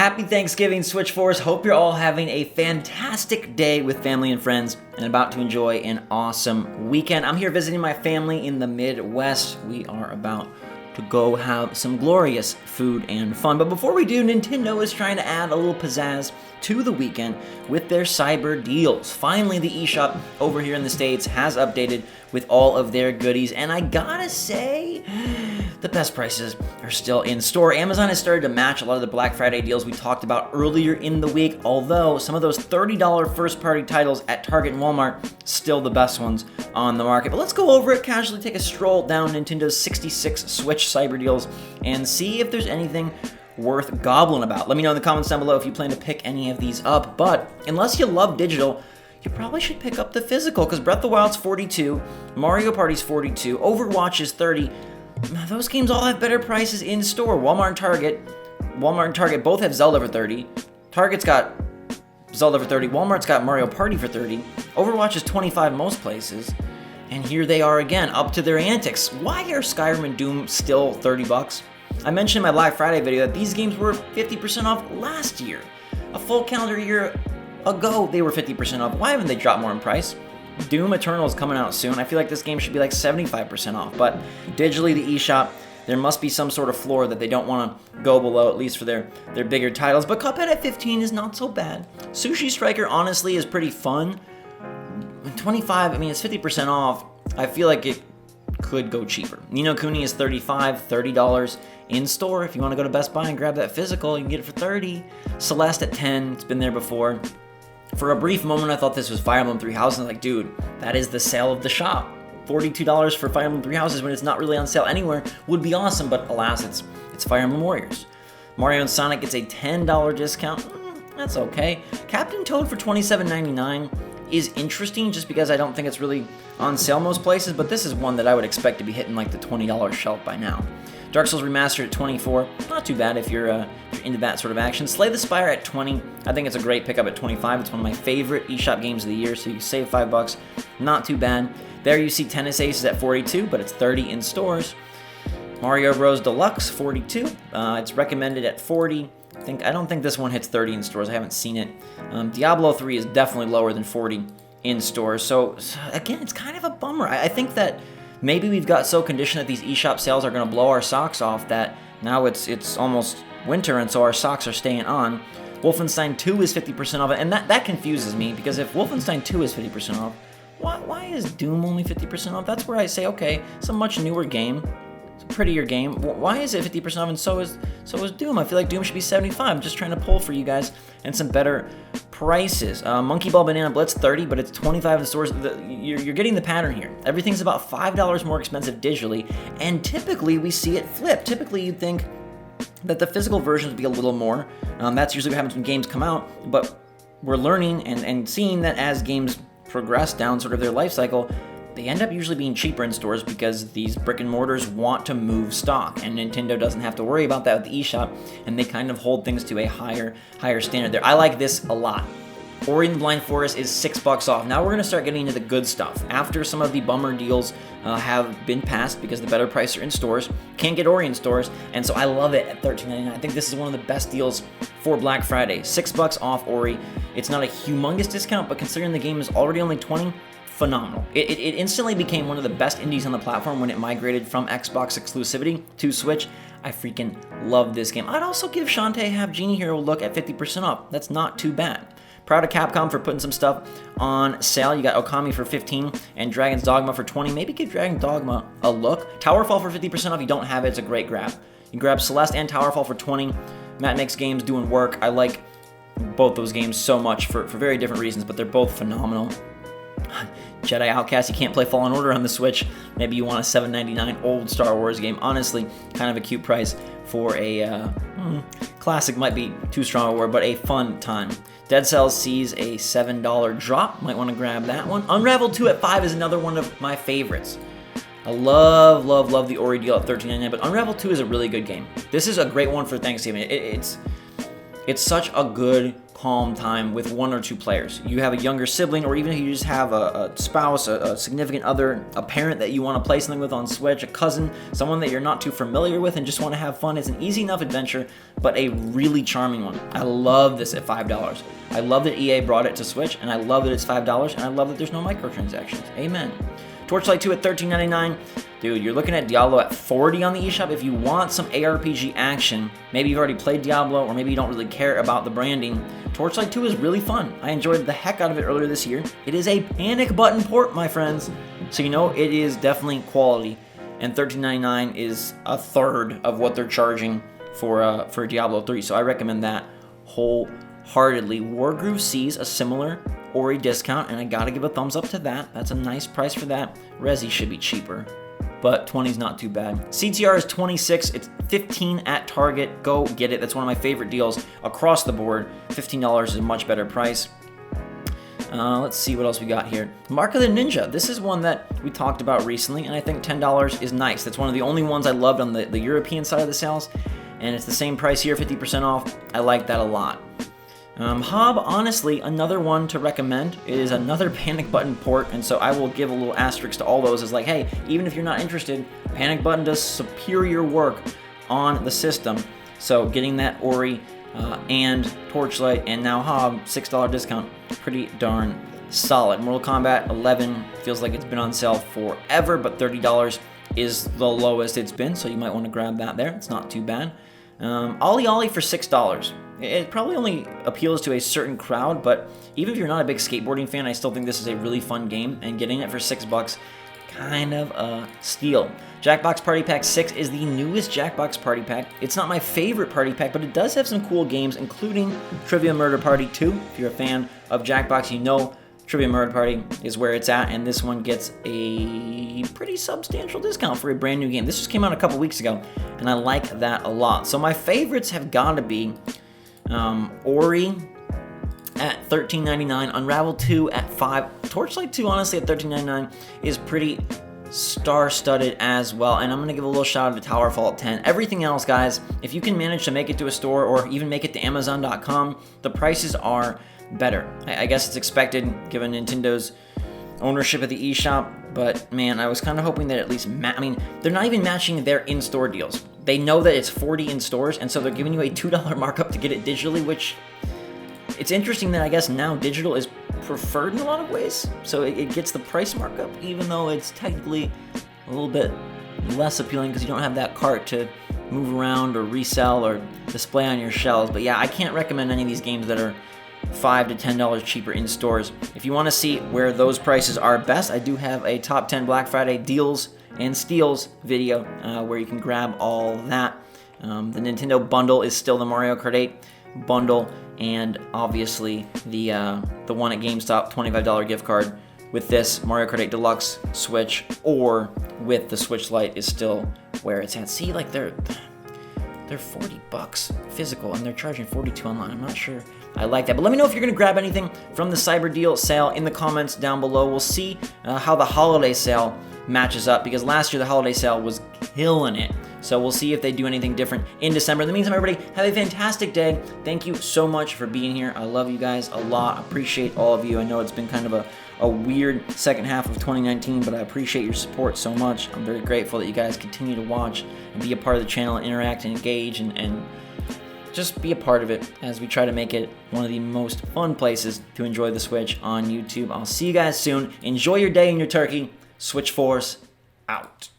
Happy Thanksgiving, Switch Force. Hope you're all having a fantastic day with family and friends and about to enjoy an awesome weekend. I'm here visiting my family in the Midwest. We are about to go have some glorious food and fun. But before we do, Nintendo is trying to add a little pizzazz to the weekend with their cyber deals. Finally, the eShop over here in the States has updated with all of their goodies, and I gotta say, the best prices are still in store. Amazon has started to match a lot of the Black Friday deals we talked about earlier in the week, although some of those $30 first-party titles at Target and Walmart, still the best ones on the market. But let's go over it, casually take a stroll down Nintendo's 66 Switch cyber deals and see if there's anything worth gobbling about. Let me know in the comments down below if you plan to pick any of these up, but unless you love digital, you probably should pick up the physical, because Breath of the Wild's $42, Mario Party's $42, Overwatch is $30. Those games all have better prices in store. Walmart and Target both have Zelda for $30. Target's got Zelda for $30. Walmart's got Mario Party for $30. Overwatch is $25 most places. And here they are again, up to their antics. Why are Skyrim and Doom still $30? I mentioned in my Black Friday video that these games were 50% off last year. A full calendar year ago, they were 50% off. Why haven't they dropped more in price? Doom Eternal is coming out soon. I feel like this game should be like 75% off, but digitally, the eShop, there must be some sort of floor that they don't want to go below, at least for their bigger titles. But Cuphead at $15 is not so bad. Sushi Striker, honestly, is pretty fun. 25, I mean, it's 50% off. I feel like it could go cheaper. Ni no Kuni is $35, $30 in store. If you want to go to Best Buy and grab that physical, you can get it for $30. Celeste at $10, it's been there before. For a brief moment, I thought this was Fire Emblem Three Houses. Like, dude, that is the sale of the shop. $42 for Fire Emblem Three Houses when it's not really on sale anywhere would be awesome, but alas, it's Fire Emblem Warriors. Mario and Sonic gets a $10 discount. That's okay. Captain Toad for $27.99 is interesting just because I don't think it's really on sale most places, but this is one that I would expect to be hitting like the $20 shelf by now. Dark Souls Remastered at $24, not too bad if you're into that sort of action. Slay the Spire at $20, I think it's a great pickup at $25. It's one of my favorite eShop games of the year, so you save $5, not too bad. There you see Tennis Aces at $42, but it's $30 in stores. Mario Bros. Deluxe, $42. It's recommended at $40. I don't think this one hits $30 in stores. I haven't seen it. Diablo 3 is definitely lower than $40 in stores. So again, it's kind of a bummer. I think that maybe we've got so conditioned that these eShop sales are going to blow our socks off that now it's almost winter, and so our socks are staying on. Wolfenstein 2 is 50% off, and that confuses me, because if Wolfenstein 2 is 50% off, why is Doom only 50% off? That's where I say, okay, it's a much newer game. It's a prettier game. Why is it 50% off and so is Doom? I feel like Doom should be 75. I'm just trying to pull for you guys and some better prices. Monkey Ball Banana Blitz, $30, but it's $25 in stores. You're getting the pattern here. Everything's about $5 more expensive digitally, and typically we see it flip. Typically you'd think that the physical versions would be a little more. That's usually what happens when games come out, but we're learning and seeing that as games progress down sort of their life cycle, they end up usually being cheaper in stores because these brick and mortars want to move stock, and Nintendo doesn't have to worry about that with the eShop, and they kind of hold things to a higher standard there. I like this a lot. Ori and the Blind Forest is $6 off. Now we're going to start getting into the good stuff. After some of the bummer deals have been passed because the better prices are in stores, can't get Ori in stores, and so I love it at $13.99. I think this is one of the best deals for Black Friday. $6 off Ori. It's not a humongous discount, but considering the game is already only $20, phenomenal. It instantly became one of the best indies on the platform when it migrated from Xbox exclusivity to Switch. I freaking love this game. I'd also give Shantae Have Genie Hero a look at 50% off. That's not too bad. Proud of Capcom for putting some stuff on sale. You got Okami for $15 and Dragon's Dogma for $20. Maybe give Dragon's Dogma a look. Towerfall for 50% off. If you don't have it, it's a great grab. You can grab Celeste and Towerfall for $20. Matt Makes Games doing work. I like both those games so much for very different reasons, but they're both phenomenal. Jedi Outcast, you can't play Fallen Order on the Switch. Maybe you want a $7.99 old Star Wars game. Honestly, kind of a cute price for a classic. Might be too strong a word, but a fun time. Dead Cells sees a $7 drop. Might want to grab that one. Unraveled 2 at $5 is another one of my favorites. I love the Ori deal at $13.99, but Unraveled 2 is a really good game. This is a great one for Thanksgiving. It's such a good calm time with 1 or 2 players. You have a younger sibling, or even if you just have a spouse, a significant other, a parent that you want to play something with on Switch, a cousin, someone that you're not too familiar with and just want to have fun. It's an easy enough adventure, but a really charming one. I love this at $5. I love that EA brought it to Switch, and I love that it's $5, and I love that there's no microtransactions. Amen. Torchlight 2 at $13.99. Dude, you're looking at Diablo at $40 on the eShop. If you want some ARPG action, maybe you've already played Diablo, or maybe you don't really care about the branding, Torchlight 2 is really fun. I enjoyed the heck out of it earlier this year. It is a panic button port, my friends. So you know it is definitely quality. And $13.99 is a third of what they're charging for Diablo 3. So I recommend that wholeheartedly. Wargroove sees a similar Ori discount, and I gotta give a thumbs up to that. That's a nice price for that. Resi should be cheaper, but 20 is not too bad. CTR is 26. It's 15 at Target. Go get it. That's one of my favorite deals across the board. $15 is a much better price. Let's see what else we got here. Mark of the Ninja. This is one that we talked about recently, and I think $10 is nice. That's one of the only ones I loved on the European side of the sales, and it's the same price here, 50% off. I like that a lot. Hob, honestly, another one to recommend. It is another panic button port, and so I will give a little asterisk to all those as like, hey, even if you're not interested, panic button does superior work on the system. So getting that Ori and Torchlight and now Hob, $6 discount, pretty darn solid. Mortal Kombat 11 feels like it's been on sale forever, but $30 is the lowest it's been, so you might want to grab that there. It's not too bad. Ollie Ollie for $6. It probably only appeals to a certain crowd, but even if you're not a big skateboarding fan, I still think this is a really fun game, and getting it for $6, kind of a steal. Jackbox Party Pack 6 is the newest Jackbox Party Pack. It's not my favorite party pack, but it does have some cool games, including Trivia Murder Party 2. If you're a fan of Jackbox, you know Trivia Murder Party is where it's at, and this one gets a pretty substantial discount for a brand new game. This just came out a couple weeks ago, and I like that a lot. So my favorites have got to be Ori at $13.99, Unravel 2 at $5, Torchlight 2 honestly at $13.99 is pretty star-studded as well, and I'm going to give a little shout out to Towerfall at $10. Everything else, guys, if you can manage to make it to a store or even make it to Amazon.com, the prices are better. I guess it's expected given Nintendo's ownership of the eShop, but man, I was kind of hoping that at least, they're not even matching their in-store deals. They know that it's $40 in stores, and so they're giving you a $2 markup to get it digitally, which it's interesting that I guess now digital is preferred in a lot of ways, so it gets the price markup, even though it's technically a little bit less appealing because you don't have that cart to move around or resell or display on your shelves. But yeah, I can't recommend any of these games that are $5 to $10 cheaper in stores. If you want to see where those prices are best, I do have a top 10 Black Friday deals and steals video where you can grab all that. The Nintendo bundle is still the Mario Kart 8 bundle, and obviously the one at GameStop $25 gift card with this Mario Kart 8 Deluxe Switch, or with the Switch Lite is still where it's at. See, like they're $40 physical and they're charging $42 online. I'm not sure I like that, but let me know if you're gonna grab anything from the Cyber Deal sale in the comments down below. We'll see how the holiday sale matches up, because last year the holiday sale was killing it. So we'll see if they do anything different in December. In the meantime, everybody, have a fantastic day. Thank you so much for being here. I love you guys a lot. I appreciate all of you. I know it's been kind of a weird second half of 2019, but I appreciate your support so much. I'm very grateful that you guys continue to watch and be a part of the channel and interact and engage and just be a part of it as we try to make it one of the most fun places to enjoy the Switch on YouTube. I'll see you guys soon. Enjoy your day and your turkey. Switch Force out.